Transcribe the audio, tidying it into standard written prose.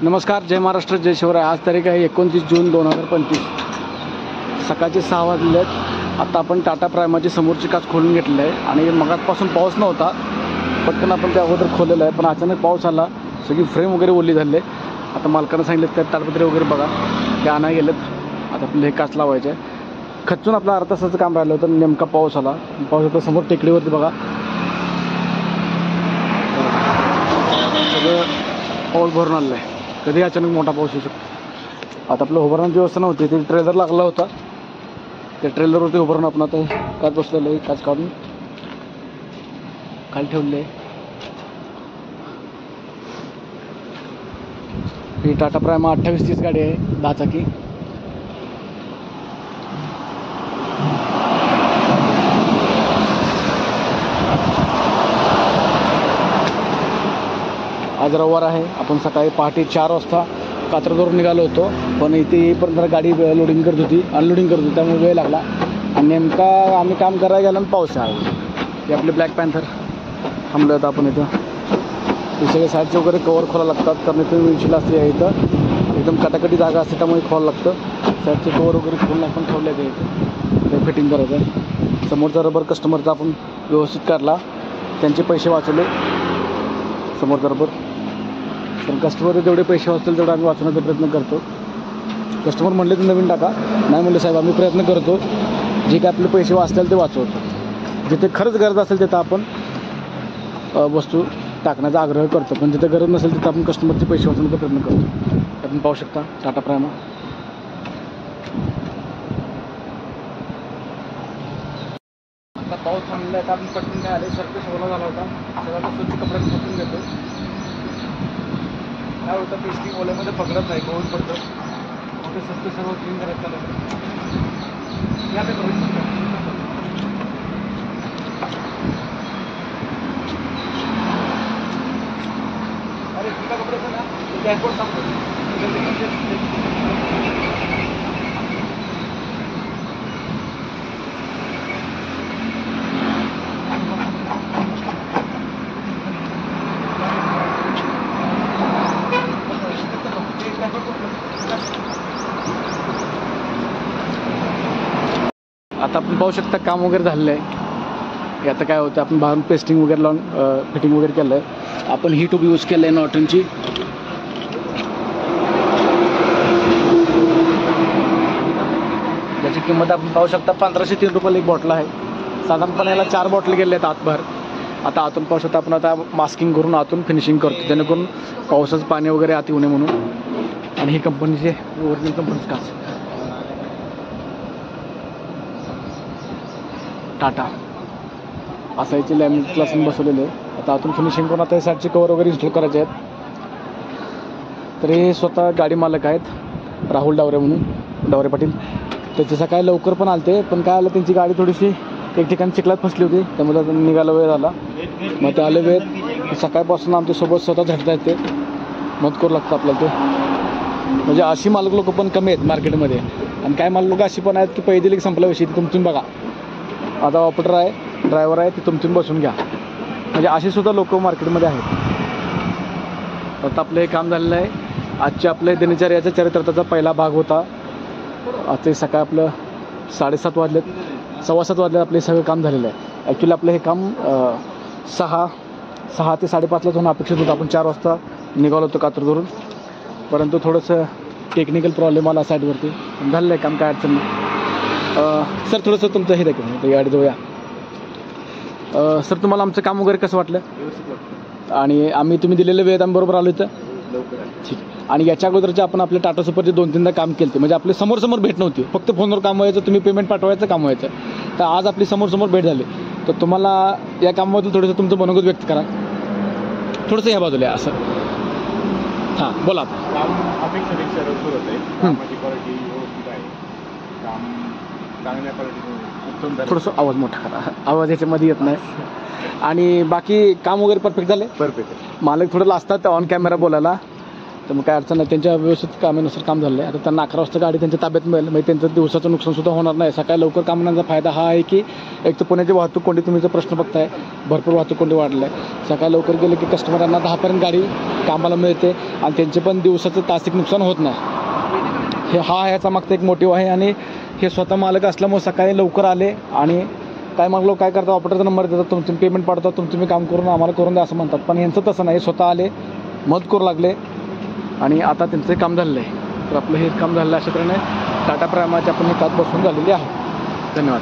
नमस्कार, जय महाराष्ट्र, जय शिवराय. आज तारीख आहे 29 जून 2025. सकाळचे 6 वाजले आहेत. आता आपण टाटा प्रायमाची समोरची काच खोलून घेतली आहे आणि मगाचपासून पाऊस नव्हता. पटकन आपण त्या अगोदर खोललेलं आहे, पण अचानक पाऊस आला, सगळी फ्रेम वगैरे ओली झाली. आता मालकानं सांगितलं त्या ताडपत्री वगैरे बघा, ते आणाय गेलेत. आता आपलं हे काच लावायचं आहे. खचून आपलं अर्धा तासाचं काम राहिलं होतं, नेमका पाऊस आला. पाऊस होता समोर टेकडीवरती बघा, सगळं पाऊस भरून आलेलं आहे. कधी अचानक मोठा पाऊस येऊ शकतो. आता आपलं उभारण्याची व्यवस्था नव्हती, ते ट्रेलर लागला होता. त्या ट्रेलरवरती उभारून आपण आता काच बसलेलं आहे. काच काढून खाली ठेवले. ही टाटा प्रायमा 2830 गाडी आहे, 10 चाकी. आज रविवार आहे. आपण सकाळी पहाटे 4 वाजता कात्रजवरून निघालो होतो, पण इथे येईपर्यंत गाडी लोडिंग करत होती, अनलोडिंग करत होती, त्यामुळे वेळ लागला. आणि नेमका आम्ही काम करायला गेलो आणि पाऊस आहे. हे आपले ब्लॅक पॅन्थर थांबलं होतं आपण इथं. हे सगळे साईडचे वगैरे कवर खोला लागतात, कारण इथं विंडशील्ड असते आहे, इथं एकदम कटाकटी जागा असते, त्यामुळे खोला लागतं. साईडचे कवर वगैरे खोलून आपण ठेवले ते इथं, ते फिटिंग करायचं आहे. समोरचा रबर कस्टमरचा आपण व्यवस्थित काढला, त्यांचे पैसे वाचवले. समोरचा रबर, पण कस्टमर जेवढे पैसे वाचतील तेवढं आम्ही वाचवण्याचा प्रयत्न करतो. कस्टमर म्हणले तर नवीन टाका, नाही म्हणले साहेब आम्ही प्रयत्न करतो, जे काय आपले पैसे वाचतील ते वाचवतो. जिथे खरंच गरज असेल तिथं आपण वस्तू टाकण्याचा आग्रह करतो, पण जिथे गरज नसेल तिथं आपण कस्टमरचे पैसे वाचवण्याचा प्रयत्न करतो. आपण पाहू शकता टाटा प्रायमा. आता पाऊस थांबला आहे, आपण पटकन काय आले, शर्ट ओला झाला होता, सगळ्यांना स्वच्छ कपड्यात पुसून घेतो. काय होतं, पेस्टिंग ओल्यामध्ये पकडत नाही, गळून पडतं. मग ते स्वच्छ सर्व क्लीन करायचं चालू. या ते करून अरे तुला कपड्याचं ना डॅशबोर्ड सांगतो. आता आपण पाहू शकता काम वगैरे झालेलं आहे. आता काय होतं, आपण बाहेरून पेस्टिंग वगैरे लावून फिटिंग वगैरे केलं आहे. आपण ही ट्यूब यूज केलं आहे नॉर्टनची. त्याची किंमत आपण पाहू शकता 1503 रुपयाला एक बॉटल आहे. साधारणपणे याला 4 बॉटल गेले आहेत आतभर. आता आतून पाहू शकता आपण आता मास्किंग करून आतून फिनिशिंग करतो, जेणेकरून पावसाचं पाणी वगैरे आत येऊ नये म्हणून. आणि ही कंपनीचे ओरिजिनल कंपनीचं काच टाटा असायचे लॅमिनेट क्लासून बसवलेले. आता आतून फिनिशिंग करून आता या साईडचे कवर वगैरे इन्स्टॉल करायचे आहेत. तर हे स्वतः गाडी मालक आहेत, राहुल डावरे म्हणून, डावरे पाटील. त्याचे सकाळी लवकर पण आलते, पण काय आलं, त्यांची गाडी थोडीशी एक ठिकाणी चिखलात फसली होती, त्यामुळे निघायला वेळ झाला. मग ते आले वेळ, सकाळपासून आमच्यासोबत स्वतः झटत आहेत, ते मत करू लागतं आपल्याला ते. म्हणजे अशी मालक लोक पण कमी आहेत मार्केटमध्ये. आणि काय मालक लोक अशी पण आहेत की पैदल एक संपला विषयी तुमतून बघा, आता ऑपरेटर आहे, ड्रायव्हर आहे, ते तुमतून बसून घ्या. म्हणजे असे सुद्धा लोक मार्केटमध्ये आहेत. आता आपलं हे काम झालेलं आहे. आजच्या आपल्या दिनचर्याचा चरित्राचा पहिला भाग होता. आजचे सकाळ आपलं 7:30 वाजलेत, 7:15 वाजलेत, आपले सगळं काम झालेलं आहे. ॲक्च्युली आपलं हे काम 6 ते 5:30लाच होणं अपेक्षित होतं. आपण 4 वाजता निघालो होतो कात्रजवरून, परंतु थोडंसं टेक्निकल प्रॉब्लेम आला साईडवरती. झालेलं आहे काम, काय अडचण नाही. सर थोडंसं तुमचं हे दाखवून गाडी जवळ या. सर तुम्हाला आमचं काम वगैरे कसं वाटलं? आणि आम्ही तुम्ही दिलेल्या वेळेत आम्ही बरोबर आलो इथं? ठीक. आणि याच्या अगोदरचे आपण आपल्या टाटा सुपरचे 2-3दा काम केलं ते, म्हणजे आपले समोर भेट नव्हती, फक्त फोनवर काम व्हायचं, तुम्ही पेमेंट पाठवायचं, काम व्हायचं. तर आज आपली समोर भेट झाली. तर तुम्हाला या कामाबद्दल थोडंसं तुमचं मनोगत व्यक्त करा, थोडंसं ह्या बाजूला असं. हां बोला. काम अपेक्षापेक्षा रसूर होत आहे, कामाची क्वालिटी व्यवस्थित आहे, काम चांगल्या क्वालिटीचं उत्तम झालं. थोडंसं आवाज मोठा करा, आवाज याच्यामध्ये येत नाही. आणि बाकी काम वगैरे परफेक्ट झाले? परफेक्ट. मालक थोडं लाजतात ऑन कॅमेरा बोलायला, तर मग काय अडचण नाही, त्यांच्या व्यवस्थित कामानुसार काम झालं आहे. आता त्यांना 11 वाजता गाडी त्यांच्या ताब्यात मिळेल, म्हणजे त्यांचं दिवसाचं नुकसानसुद्धा होणार नाही. सकाळी लवकर काम करण्याचा फायदा हा आहे की एक तर पुण्याची वाहतूक कोंडी, तुम्ही जो प्रश्न बघताय, भरपूर वाहतूक कोंडी वाढलं आहे. सकाळी लवकर गेले की कस्टमरांना 10पर्यंत गाडी कामाला मिळते आणि त्यांचे पण दिवसाचं तासिक नुकसान होत नाही. ह्याचा मागचा एक मोटिव्ह आहे. आणि हे स्वतः मालक असल्यामुळे सकाळी लवकर आले आणि काय मागलो काय करता, ऑपरेटरचा नंबर देतात, तुमचं पेमेंट पाडतात, तुम्ही काम करून आम्हाला करून द्या असं म्हणतात. पण यांचं तसं नाही, स्वतः आले, मदत करू लागले आणि आता त्यांचं काम झालेलं आहे. तर आपलं हे काम झालेलं अशा तऱ्हेने टाटा प्रायमाची आपण एकात बसून झालेली आहे. धन्यवाद.